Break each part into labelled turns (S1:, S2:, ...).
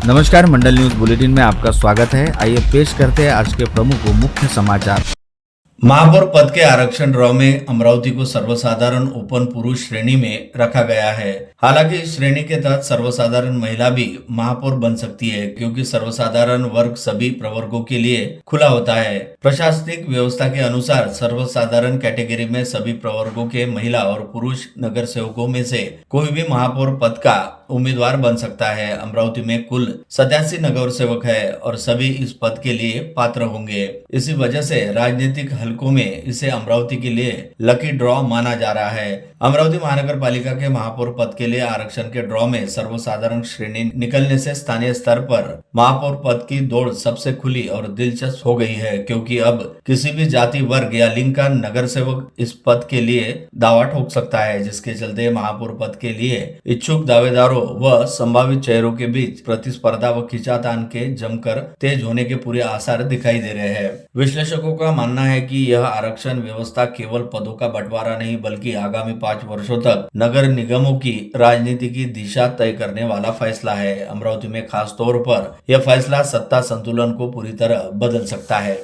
S1: नमस्कार, मंडल news bulletin में आपका स्वागत है। आइए पेश करते हैं आज के प्रमुख व मुख्य समाचार।
S2: महापौर पद के आरक्षण ड्रॉ में अमरावती को सर्वसाधारण ओपन पुरुष श्रेणी में रखा गया है। हालांकि इस श्रेणी के तहत सर्वसाधारण महिला भी महापौर बन सकती है, क्योंकि सर्वसाधारण वर्ग सभी प्रवर्गों के लिए खुला होता है। प्रशासनिक व्यवस्था के अनुसार सर्वसाधारण कैटेगरी में सभी प्रवर्गों के महिला और पुरुष नगर सेवकों में से कोई भी महापौर पद का उम्मीदवार बन सकता है। अमरावती में कुल 87 नगर सेवक है और सभी इस पद के लिए पात्र होंगे। इसी वजह से राजनीतिक हलकों में इसे अमरावती के लिए लकी ड्रॉ माना जा रहा है। अमरावती महानगर पालिका के महापौर पद के लिए आरक्षण के ड्रॉ में सर्वसाधारण श्रेणी निकलने से स्थानीय स्तर पर महापौर पद की दौड़ सबसे खुली और दिलचस्प हो गई है, क्योंकि अब किसी भी जाति, वर्ग या लिंग का नगर सेवक इस पद के लिए दावा ठोक सकता है, जिसके चलते महापौर पद के लिए इच्छुक दावेदारों व संभावित चेहरों के बीच प्रतिस्पर्धा व खींचातान के जमकर तेज होने के पूरे आसार दिखाई दे रहे हैं। विश्लेषकों का मानना है कि यह आरक्षण व्यवस्था केवल पदों का बंटवारा नहीं, बल्कि आगामी 5 वर्षों तक नगर निगमों की राजनीति की दिशा तय करने वाला फैसला है। अमरावती में खास तौर पर यह फैसला सत्ता संतुलन को पूरी तरह बदल सकता है।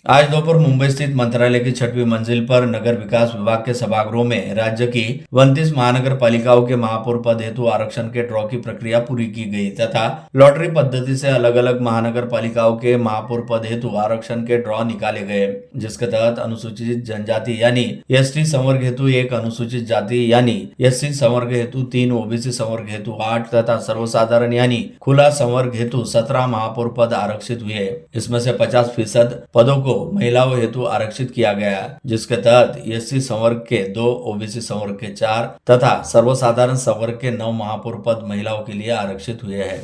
S2: आज दोपहर मुंबई स्थित मंत्रालय की 6वीं मंजिल पर नगर विकास विभाग के सभागृह में राज्य की 29 महानगर पालिकाओं के महापौर पद हेतु आरक्षण के ड्रॉ की प्रक्रिया पूरी की गई तथा लॉटरी पद्धति से अलग अलग महानगर पालिकाओं के महापौर पद हेतु आरक्षण के ड्रॉ निकाले गए, जिसके तहत अनुसूचित जनजाति यानी एसटी संवर्ग हेतु 1, अनुसूचित जाति यानी एससी संवर्ग हेतु 3, ओबीसी संवर्ग हेतु 8 तथा सर्वसाधारण यानी खुला संवर्ग हेतु 17 महापौर पद आरक्षित हुए। इसमें से 50% पदों को महिलाओं हेतु आरक्षित किया गया, जिसके तहत एससी संवर्ग के 2, ओबीसी संवर्ग के 4 तथा सर्वसाधारण संवर्ग के 9 महापौर पद महिलाओं के लिए आरक्षित हुए हैं।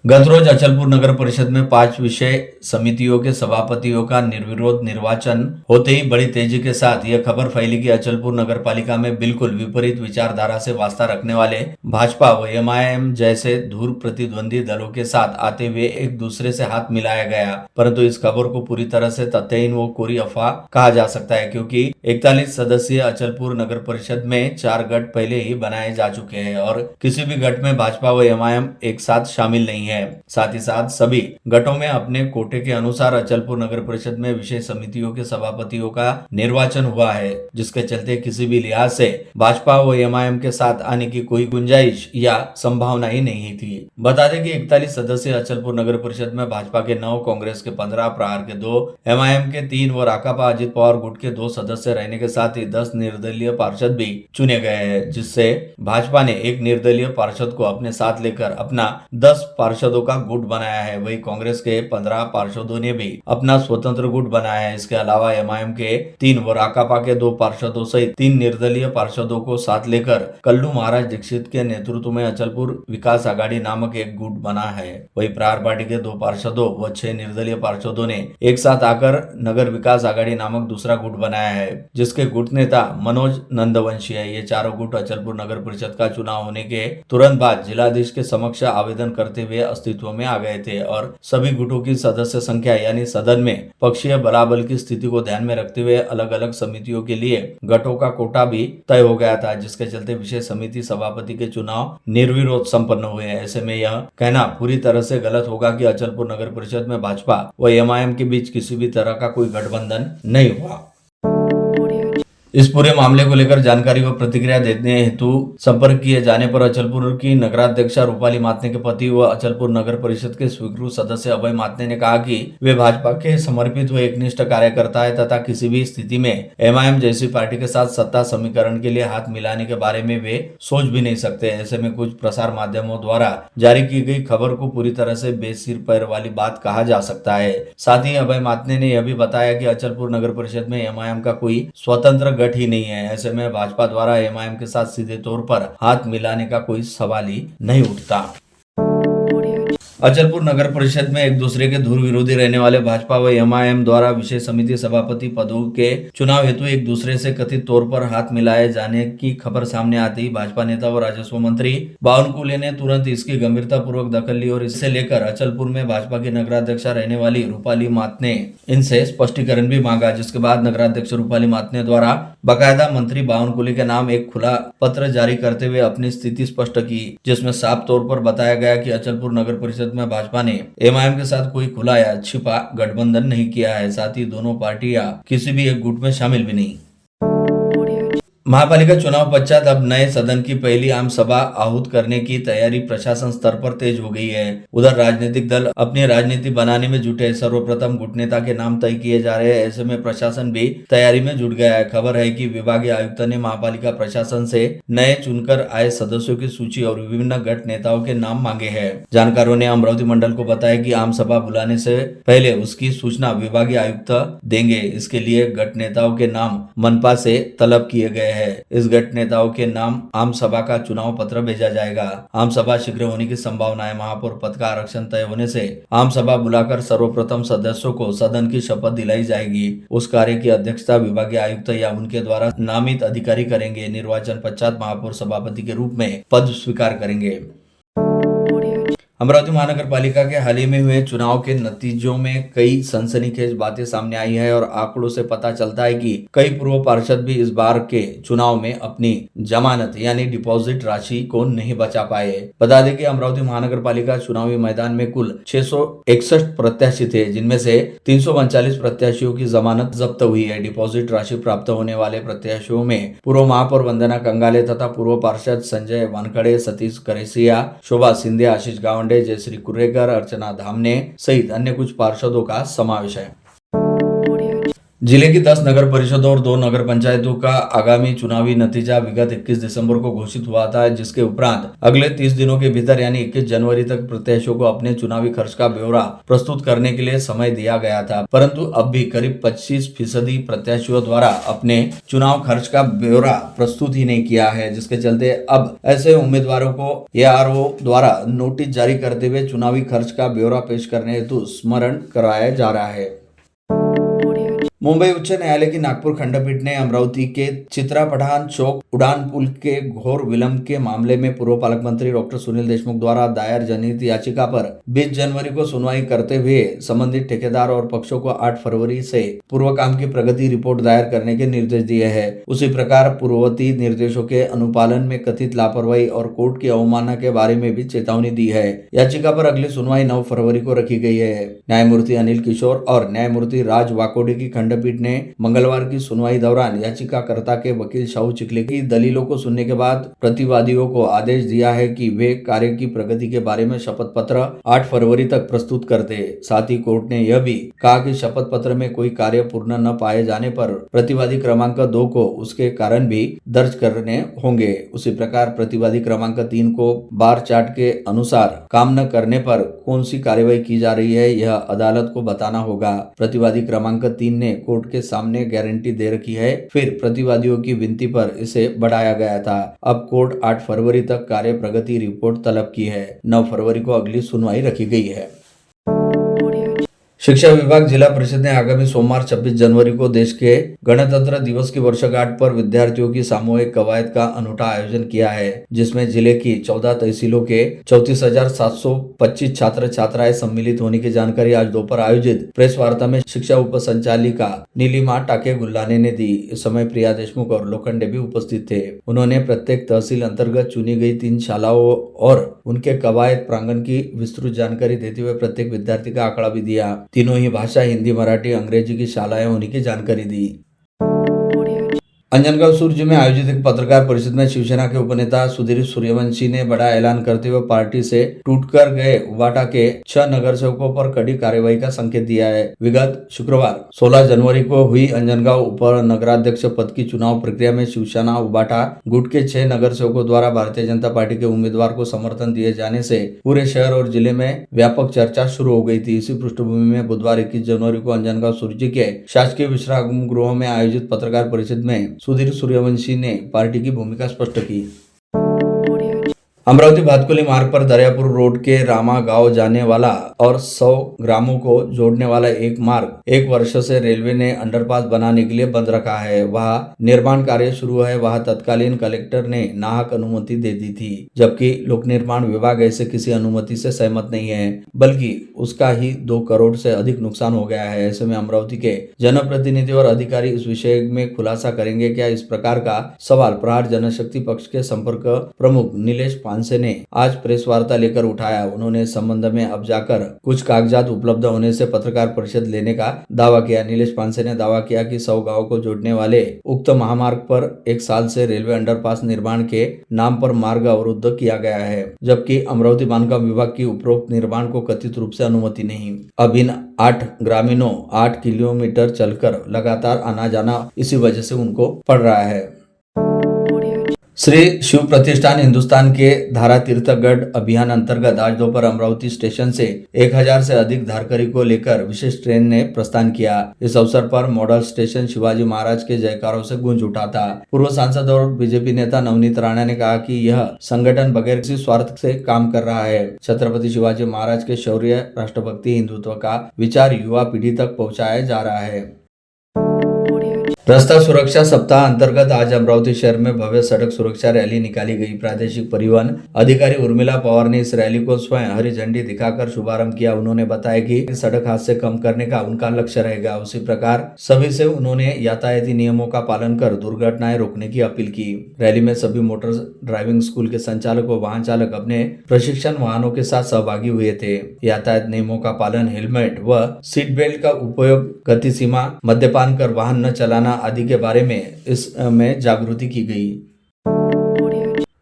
S2: गत रोज अचलपुर नगर परिषद में 5 विषय समितियों के सभापतियों का निर्विरोध निर्वाचन होते ही बड़ी तेजी के साथ यह खबर फैली कि अचलपुर नगर पालिका में बिल्कुल विपरीत विचारधारा से वास्ता रखने वाले भाजपा व एमआईएम जैसे धुर प्रतिद्वंदी दलों के साथ आते हुए एक दूसरे से हाथ मिलाया गया। परंतु इस खबर को पूरी तरह से तथ्यहीन व कोरी अफवाह कहा जा सकता है, क्योंकि 41 सदस्यीय अचलपुर नगर परिषद में 4 गठ पहले ही बनाए जा चुके हैं और किसी भी गठ में भाजपा व एमआईएम एक साथ शामिल नहीं है। साथ ही साथ सभी गठों में अपने कोटे के अनुसार अचलपुर नगर परिषद में विषय समितियों के सभापतियों का निर्वाचन हुआ है, जिसके चलते किसी भी लिहाज से भाजपा व एमआईएम के साथ आने की कोई गुंजाइश या संभावना ही नहीं थी। बता दें कि 41 सदस्यीय अचलपुर नगर परिषद में भाजपा के 9, कांग्रेस के 15, प्रहार के 2, एमआईएम के 3 व राकापा अजित पवार गुट के 2 सदस्य रहने के साथ ही 10 निर्दलीय पार्षद भी चुने गए हैं, जिससे भाजपा ने एक निर्दलीय पार्षद को अपने साथ लेकर अपना 10 पार्षदों का गुट बनाया है। वही कांग्रेस के 15 पार्षदों ने भी अपना स्वतंत्र गुट बनाया है। इसके अलावा एमआईएम के 3 व राकापा के 2 पार्षदों सहित 3 निर्दलीय पार्षदों को साथ लेकर कल्लू महाराज दीक्षित के नेतृत्व में अचलपुर विकास आघाड़ी नामक एक गुट बना है। वही प्रहार पार्टी के 2 पार्षदों व 6 निर्दलीय पार्षदों ने एक साथ आकर नगर विकास आघाड़ी नामक दूसरा गुट बनाया है, जिसके गुट नेता मनोज नंदवंशी है। ये चारों गुट अचलपुर नगर परिषद का चुनाव होने के तुरंत बाद जिलाधीश के समक्ष आवेदन करते हुए अस्तित्व में आ गए थे और सभी गुटों की सदस्य संख्या यानी सदन में पक्षीय बलाबल की स्थिति को ध्यान में रखते हुए अलग अलग समितियों के लिए गठों का कोटा भी तय हो गया था, जिसके चलते विशेष समिति सभापति के चुनाव निर्विरोध संपन्न हुए। ऐसे में यह कहना पूरी तरह से गलत होगा कि अचलपुर नगर परिषद में भाजपा व एमआईएम के बीच किसी भी तरह का कोई गठबंधन नहीं हुआ। इस पूरे मामले को लेकर जानकारी व प्रतिक्रिया देने हेतु संपर्क किए जाने पर अचलपुर की नगराध्यक्षा रूपाली मातने के पति व अचलपुर नगर परिषद के स्वीकृत सदस्य अभय मातने ने कहा कि वे भाजपा के समर्पित व एकनिष्ठ कार्यकर्ता है तथा किसी भी स्थिति में एमआईएम जैसी पार्टी के साथ सत्ता समीकरण के लिए हाथ मिलाने के बारे में वे सोच भी नहीं सकते। ऐसे में कुछ प्रसार माध्यमों द्वारा जारी की गई खबर को पूरी तरह से बेसिर पैर वाली बात कहा जा सकता है। साथ ही अभय मातने ने यह भी बताया कि अचलपुर नगर परिषद में एमआईएम का कोई स्वतंत्र गठ ही नहीं है। ऐसे में भाजपा द्वारा एमआईएम के साथ सीधे तौर पर हाथ मिलाने का कोई सवाल ही नहीं उठता। अचलपुर नगर परिषद में एक दूसरे के धुर विरोधी रहने वाले भाजपा व एमआईएम द्वारा विशेष समिति सभापति पदों के चुनाव हेतु एक दूसरे से कथित तौर पर हाथ मिलाए जाने की खबर सामने आते ही भाजपा नेता व राजस्व मंत्री बावन कुले ने तुरंत इसकी गंभीरता पूर्वक दखल ली और इससे लेकर अचलपुर में भाजपा की नगराध्यक्षा रहने वाली रूपाली मात ने इनसे स्पष्टीकरण भी मांगा, जिसके बाद नगराध्यक्ष रूपाली मात ने द्वारा बाकायदा मंत्री बावन कुले के नाम एक खुला पत्र जारी करते हुए अपनी स्थिति स्पष्ट की, जिसमें साफ तौर पर बताया गया कि अचलपुर नगर परिषद में भाजपा ने एमआईएम के साथ कोई खुला या छिपा गठबंधन नहीं किया है। साथ ही दोनों पार्टियां किसी भी एक गुट में शामिल भी नहीं। महापालिका चुनाव पश्चात अब नए सदन की पहली आम सभा आहूत करने की तैयारी प्रशासन स्तर पर तेज हो गई है। उधर राजनीतिक दल अपनी राजनीति बनाने में जुटे, सर्वप्रथम गुट नेता के नाम तय किए जा रहे हैं। ऐसे में प्रशासन भी तैयारी में जुट गया है। खबर है कि विभागीय आयुक्त ने महापालिका प्रशासन से नए चुनकर आए सदस्यों की सूची और विभिन्न गट नेताओं के नाम मांगे हैं। जानकारों ने अमरावती मंडल को बताया कि आम सभा बुलाने से पहले उसकी सूचना विभागीय आयुक्त देंगे। इसके लिए गट नेताओं के नाम मनपा से तलब किए गए हैं। इस गट नेताओं के नाम आम सभा का चुनाव पत्र भेजा जाएगा। आम सभा शीघ्र होने की संभावना है। महापौर पद का आरक्षण तय होने से आम सभा बुलाकर सर्वप्रथम सदस्यों को सदन की शपथ दिलाई जाएगी। उस कार्य की अध्यक्षता विभागीय आयुक्त या उनके द्वारा नामित अधिकारी करेंगे। निर्वाचन पश्चात महापौर सभापति के रूप में पद स्वीकार करेंगे। अमरावती महानगर पालिका के हाल ही में हुए चुनाव के नतीजों में कई सनसनीखेज बातें सामने आई है और आंकड़ों से पता चलता है कि कई पूर्व पार्षद भी इस बार के चुनाव में अपनी जमानत यानी डिपॉजिट राशि को नहीं बचा पाए। बता दें कि अमरावती महानगर पालिका चुनावी मैदान में कुल 661 प्रत्याशी थे, जिनमें से 339 प्रत्याशियों की जमानत जब्त हुई है। डिपॉजिट राशि प्राप्त होने वाले प्रत्याशियों में पूर्व महापौर वंदना कंगाले तथा पूर्व पार्षद संजय वानखड़े, सतीश करेसिया, शोभा सिंधे, आशीष गावंडे, जयश्री कुर्रेकर, अर्चना धामने सहित अन्य कुछ पार्षदों का समावेश है। जिले की 10 नगर परिषदों और 2 नगर पंचायतों का आगामी चुनावी नतीजा विगत 21 दिसंबर को घोषित हुआ था, जिसके उपरांत अगले 30 दिनों के भीतर यानी 21 जनवरी तक प्रत्याशियों को अपने चुनावी खर्च का ब्यौरा प्रस्तुत करने के लिए समय दिया गया था। परंतु अब भी करीब 25% प्रत्याशियों द्वारा अपने चुनाव खर्च का ब्यौरा प्रस्तुत ही नहीं किया है, जिसके चलते अब ऐसे उम्मीदवारों को ARO द्वारा नोटिस जारी करते हुए चुनावी खर्च का ब्यौरा पेश करने हेतु स्मरण कराया जा रहा है। मुंबई उच्च न्यायालय की नागपुर खंडपीठ ने अमरावती के चित्रा पठान चौक उड़ान पुल के घोर विलंब के मामले में पूर्व पालक मंत्री डॉक्टर सुनील देशमुख द्वारा दायर जनहित याचिका पर 20 जनवरी को सुनवाई करते हुए संबंधित ठेकेदार और पक्षों को 8 फरवरी से पूर्व काम की प्रगति रिपोर्ट दायर करने के निर्देश दिए हैं। उसी प्रकार पूर्ववर्ती निर्देशों के अनुपालन में कथित लापरवाही और कोर्ट की अवमानना के बारे में भी चेतावनी दी है। याचिका पर अगली सुनवाई 9 फरवरी को रखी गई है। न्यायमूर्ति अनिल किशोर और न्यायमूर्ति राज वाकोडे की खंडपीठ ने मंगलवार की सुनवाई दौरान याचिकाकर्ता के वकील शाहू चिखले की दलीलों को सुनने के बाद प्रतिवादियों को आदेश दिया है कि वे कार्य की प्रगति के बारे में शपथ पत्र 8 फरवरी तक प्रस्तुत कर दे। साथ ही कोर्ट ने यह भी कहा कि शपथ पत्र में कोई कार्य पूर्ण न पाए जाने पर प्रतिवादी क्रमांक 2 को उसके कारण भी दर्ज करने होंगे। उसी प्रकार प्रतिवादी क्रमांक 3 को बार चार्ट के अनुसार काम न करने पर कौन सी कार्यवाही की जा रही है, यह अदालत को बताना होगा। प्रतिवादी क्रमांक 3 ने कोर्ट के सामने गारंटी दे रखी है, फिर प्रतिवादियों की विनती पर इसे बढ़ाया गया था। अब कोर्ट 8 फरवरी तक कार्य प्रगति रिपोर्ट तलब की है। 9 फरवरी को अगली सुनवाई रखी गई है। शिक्षा विभाग जिला परिषद ने आगामी सोमवार 26 जनवरी को देश के गणतंत्र दिवस की वर्षगांठ पर विद्यार्थियों की सामूहिक कवायद का अनूठा आयोजन किया है, जिसमें जिले की 14 तहसीलों के 34,725 छात्र छात्राएं सम्मिलित होने की जानकारी आज दोपहर आयोजित प्रेस वार्ता में शिक्षा उप संचालिका नीलिमा टाके गुल्लाने ने दी। इस समय प्रिया देशमुख और लोखंडे भी उपस्थित थे। उन्होंने प्रत्येक तहसील अंतर्गत चुनी गई 3 शालाओं और उनके कवायद प्रांगण की विस्तृत जानकारी देते हुए प्रत्येक विद्यार्थी का आंकड़ा भी दिया। तीनों ही भाषा हिंदी, मराठी, अंग्रेजी की शालाएं होने की जानकारी दी। अंजनगांव सुरजी में आयोजित एक पत्रकार परिषद में शिवसेना के उपनेता सुधीर सूर्यवंशी ने बड़ा ऐलान करते हुए पार्टी से टूटकर गए उबाटा के 6 नगर सेवकों पर कड़ी कार्रवाई का संकेत दिया है। विगत शुक्रवार 16 जनवरी को हुई अंजनगांव उप नगराध्यक्ष पद की चुनाव प्रक्रिया में शिवसेना उबाटा गुट के 6 नगर सेवकों द्वारा भारतीय जनता पार्टी के उम्मीदवार को समर्थन दिए जाने से पूरे शहर और जिले में व्यापक चर्चा शुरू हो गई थी। इसी पृष्ठभूमि में बुधवार 21 जनवरी को अंजनगांव सुरजी के शासकीय विश्राम गृह में आयोजित पत्रकार परिषद में सुधीर सूर्यवंशी ने पार्टी की भूमिका स्पष्ट की। अमरावती भातकुली मार्ग पर दरियापुर रोड के रामा गांव जाने वाला और 100 ग्रामों को जोड़ने वाला एक मार्ग 1 वर्ष से रेलवे ने अंडरपास बनाने के लिए बंद रखा है। वहाँ निर्माण कार्य शुरू है। वहाँ तत्कालीन कलेक्टर ने नाहक अनुमति दे दी थी, जबकि लोक निर्माण विभाग ऐसे किसी अनुमति से सहमत नहीं है, बल्कि उसका ही 2 करोड़ से अधिक नुकसान हो गया है। ऐसे में अमरावती के जनप्रतिनिधि और अधिकारी इस विषय में खुलासा करेंगे क्या? इस प्रकार का सवाल प्रहार जनशक्ति पक्ष के संपर्क प्रमुख नीलेश पांसे ने आज प्रेस वार्ता लेकर उठाया। उन्होंने इस संबंध में अब जाकर कुछ कागजात उपलब्ध होने से पत्रकार परिषद लेने का दावा किया। नीलेश पांसे ने दावा किया कि 100 गांव को जोड़ने वाले उक्त महामार्ग पर 1 साल से रेलवे अंडरपास निर्माण के नाम पर मार्ग अवरुद्ध किया गया है, जबकि अमरावती बांधकाम विभाग की उपरोक्त निर्माण को कथित रूप से अनुमति नहीं। अब इन 8 ग्रामीणों 8 किलोमीटर चलकर लगातार आना जाना इसी वजह से उनको पड़ रहा है। श्री शिव प्रतिष्ठान हिंदुस्तान के धारा तीर्थगढ़ अभियान अंतर्गत आज दोपहर अमरावती स्टेशन से 1000 से अधिक धारकरी को लेकर विशेष ट्रेन ने प्रस्थान किया। इस अवसर पर मॉडल स्टेशन शिवाजी महाराज के जयकारों से गूंज उठा था। पूर्व सांसद और बीजेपी नेता नवनीत राणा ने कहा कि यह संगठन बगैर किसी स्वार्थ से काम कर रहा है। छत्रपति शिवाजी महाराज के शौर्य, राष्ट्रभक्ति, हिंदुत्व का विचार युवा पीढ़ी तक पहुँचाया जा रहा है। रास्ता सुरक्षा सप्ताह अंतर्गत आज अमरावती शहर में भव्य सड़क सुरक्षा रैली निकाली गई। प्रादेशिक परिवहन अधिकारी उर्मिला पवार ने इस रैली को स्वयं हरी झंडी दिखाकर शुभारंभ किया। उन्होंने बताया कि सड़क हादसे कम करने का उनका लक्ष्य रहेगा। उसी प्रकार सभी से उन्होंने यातायाती नियमों का पालन कर दुर्घटनाएं रोकने की अपील की। रैली में सभी मोटर ड्राइविंग स्कूल के संचालक व वाहन चालक अपने प्रशिक्षण वाहनों के साथ सहभागी हुए थे। यातायात नियमों का पालन, हेलमेट व सीट बेल्ट का उपयोग, गति सीमा, मद्यपान कर वाहन न चलाना आदि के बारे में इसमें जागृति की गई।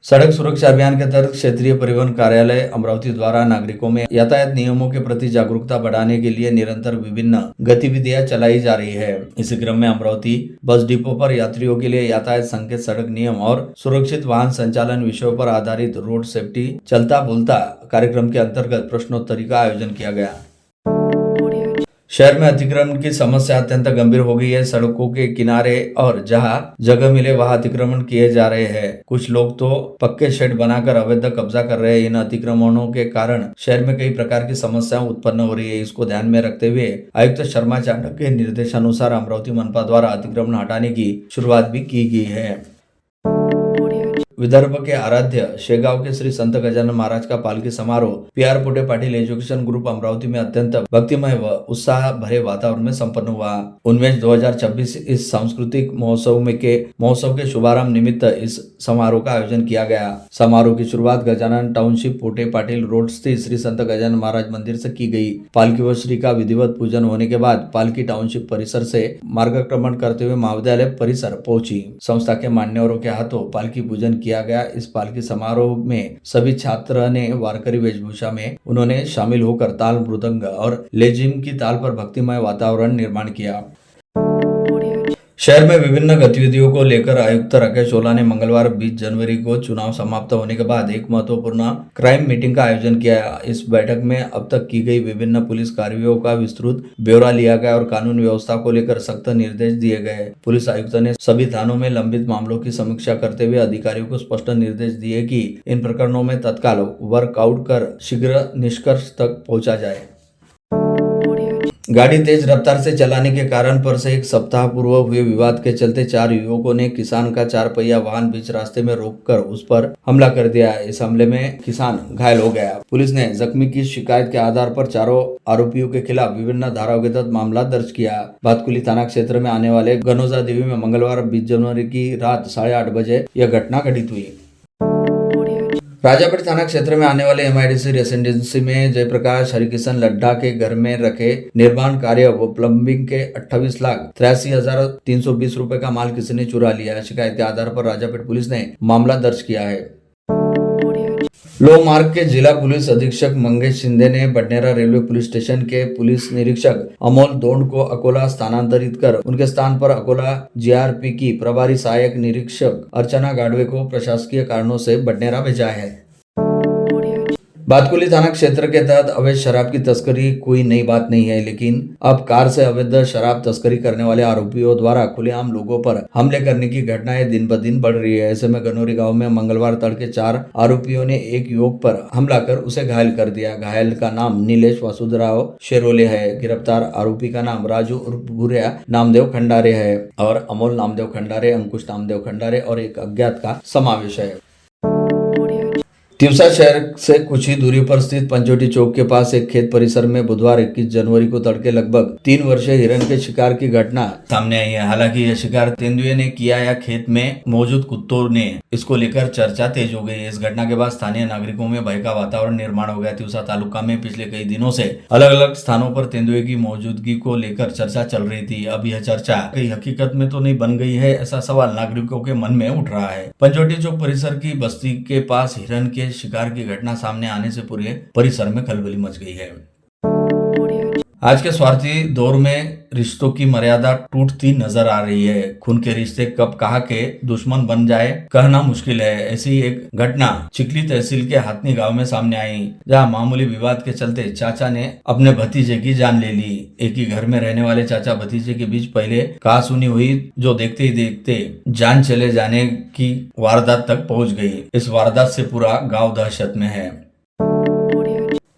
S2: सड़क सुरक्षा अभियान के तहत क्षेत्रीय परिवहन कार्यालय अमरावती द्वारा नागरिकों में यातायात नियमों के प्रति जागरूकता बढ़ाने के लिए निरंतर विभिन्न गतिविधियां चलाई जा रही है। इसी क्रम में अमरावती बस डिपो पर यात्रियों के लिए यातायात संकेत, सड़क नियम और सुरक्षित वाहन संचालन विषयों पर आधारित रोड सेफ्टी चलता बोलता कार्यक्रम के अंतर्गत प्रश्नोत्तरी का आयोजन किया गया। शहर में अतिक्रमण की समस्या अत्यंत गंभीर हो गई है। सड़कों के किनारे और जहां जगह मिले वहां अतिक्रमण किए जा रहे हैं। कुछ लोग तो पक्के शेड बनाकर अवैध कब्जा कर रहे हैं। इन अतिक्रमणों के कारण शहर में कई प्रकार की समस्याएं उत्पन्न हो रही है। इसको ध्यान में रखते हुए आयुक्त शर्मा चाणक्य के निर्देशानुसार अमरावती मनपा द्वारा अतिक्रमण हटाने की शुरुआत भी की गई है। विदर्भ के आराध्य शेगांव के श्री संत गजानन महाराज का पालकी समारोह PR पोटे पाटिल एजुकेशन ग्रुप अमरावती में अत्यंत भक्तिमय व उत्साह भरे वातावरण में संपन्न हुआ। उन्मेष 2026 इस सांस्कृतिक महोत्सव के शुभारंभ निमित्त इस समारोह का आयोजन किया गया। समारोह की शुरुआत गजानन टाउनशिप पोटे पाटिल रोड स्थित श्री संत गजानन महाराज मंदिर से की गई। पालकी व श्री का विधिवत पूजन होने के बाद पालकी टाउनशिप परिसर से मार्गक्रमण करते हुए महाविद्यालय परिसर पहुंची। संस्था के मान्यवरों के हाथों पालकी पूजन किया गया। इस पालकी समारोह में सभी छात्र ने वारकरी वेशभूषा में उन्होंने शामिल होकर ताल, मृदंग और लेजिम की ताल पर भक्तिमय वातावरण निर्माण किया। शहर में विभिन्न गतिविधियों को लेकर आयुक्त राकेश ओला ने मंगलवार 20 जनवरी को चुनाव समाप्त होने के बाद एक महत्वपूर्ण क्राइम मीटिंग का आयोजन किया। इस बैठक में अब तक की गई विभिन्न पुलिस कार्रवाइयों का विस्तृत ब्यौरा लिया गया और कानून व्यवस्था को लेकर सख्त निर्देश दिए गए। पुलिस आयुक्त ने सभी थानों में लंबित मामलों की समीक्षा करते हुए अधिकारियों को स्पष्ट निर्देश दिए कि इन प्रकरणों में तत्काल वर्कआउट कर शीघ्र निष्कर्ष तक पहुंचा जाए। गाड़ी तेज रफ्तार से चलाने के कारण पर से 1 सप्ताह पूर्व हुए विवाद के चलते 4 युवकों ने किसान का 4 पहिया वाहन बीच रास्ते में रोककर उस पर हमला कर दिया। इस हमले में किसान घायल हो गया। पुलिस ने जख्मी की शिकायत के आधार पर चारों आरोपियों के खिलाफ विभिन्न धाराओं के तहत मामला दर्ज किया। भातकुली थाना क्षेत्र में आने वाले गनौजा देवी में मंगलवार 20 जनवरी की रात 8:30 बजे यह घटना घटित हुई। राजापेट थाना क्षेत्र में आने वाले MIDC रेसिडेंसी में जयप्रकाश हरिकिशन लड्ढा के घर में रखे निर्माण कार्य व प्लम्बिंग के 28,83,320 रुपए का माल किसी ने चुरा लिया। शिकायत के आधार पर राजापेट पुलिस ने मामला दर्ज किया है। लोह मार्ग के जिला पुलिस अधीक्षक मंगेश शिंदे ने बडनेरा रेलवे पुलिस स्टेशन के पुलिस निरीक्षक अमोल दोंड को अकोला स्थानांतरित कर उनके स्थान पर अकोला GRP की प्रभारी सहायक निरीक्षक अर्चना गाडवे को प्रशासकीय कारणों से बडनेरा भेजा है। बातकुली थाना क्षेत्र के तहत अवैध शराब की तस्करी कोई नई बात नहीं है, लेकिन अब कार से अवैध शराब तस्करी करने वाले आरोपियों द्वारा खुलेआम लोगों पर हमले करने की घटनाएं दिन ब दिन बढ़ रही है। ऐसे में गनौरी गांव में मंगलवार तड़के 4 आरोपियों ने एक युवक पर हमला कर उसे घायल कर दिया। घायल का नाम नीलेश वासुदेवराव शेरोले है। गिरफ्तार आरोपी का नाम राजू उर्फ भूरिया नामदेव खंडारे है और अमोल नामदेव खंडारे, अंकुश नामदेव खंडारे और एक अज्ञात का समावेश है। तिवसा शहर से कुछ ही दूरी पर स्थित पंचोटी चौक के पास एक खेत परिसर में बुधवार 21 जनवरी को तड़के लगभग 3 वर्षीय हिरण के शिकार की घटना सामने आई है। हालांकि यह शिकार तेंदुए ने किया या खेत में मौजूद कुत्तों ने, इसको लेकर चर्चा तेज हो गई। इस घटना के बाद स्थानीय नागरिकों में भय का वातावरण निर्माण हो गया। तिवसा तालुका में पिछले कई दिनों से अलग अलग स्थानों पर तेंदुए की मौजूदगी को लेकर चर्चा चल रही थी। अब यह चर्चा कहीं हकीकत में तो नहीं बन गई है, ऐसा सवाल नागरिकों के मन में उठ रहा है। पंचोटी चौक परिसर की बस्ती के पास हिरण के शिकार की घटना सामने आने से पूरे परिसर में खलबली मच गई है। आज के स्वार्थी दौर में रिश्तों की मर्यादा टूटती नजर आ रही है। खून के रिश्ते कब कहाँ के दुश्मन बन जाए कहना मुश्किल है। ऐसी एक घटना चिखली तहसील के हाथनी गांव में सामने आई, जहां मामूली विवाद के चलते चाचा ने अपने भतीजे की जान ले ली। एक ही घर में रहने वाले चाचा भतीजे के बीच पहले कहासुनी हुई, जो देखते ही देखते जान चले जाने की वारदात तक पहुंच गई। इस वारदात से पूरा गाँव दहशत में है।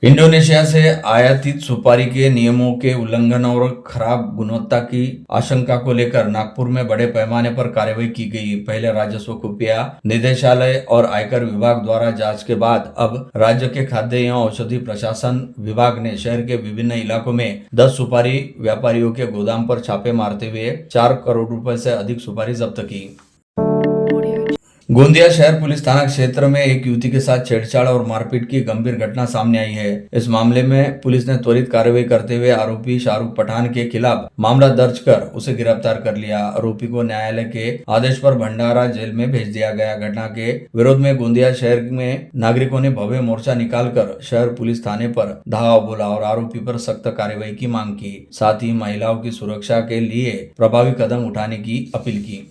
S2: इंडोनेशिया से आयातित सुपारी के नियमों के उल्लंघन और खराब गुणवत्ता की आशंका को लेकर नागपुर में बड़े पैमाने पर कार्रवाई की गई। पहले राजस्व खुफिया निदेशालय और आयकर विभाग द्वारा जांच के बाद अब राज्य के खाद्य एवं औषधि प्रशासन विभाग ने शहर के विभिन्न इलाकों में 10 सुपारी व्यापारियों के गोदाम पर छापे मारते हुए 4 करोड़ रुपए से अधिक सुपारी जब्त की। गोंदिया शहर पुलिस थाना क्षेत्र में एक युवती के साथ छेड़छाड़ और मारपीट की गंभीर घटना सामने आई है। इस मामले में पुलिस ने त्वरित कार्रवाई करते हुए आरोपी शाहरुख पठान के खिलाफ मामला दर्ज कर उसे गिरफ्तार कर लिया। आरोपी को न्यायालय के आदेश पर भंडारा जेल में भेज दिया गया। घटना के विरोध में गोंदिया शहर में नागरिकों ने भव्य मोर्चा निकालकर शहर पुलिस थाने पर धावा बोला और आरोपी पर सख्त कार्रवाई की मांग की। साथ ही महिलाओं की सुरक्षा के लिए प्रभावी कदम उठाने की अपील की।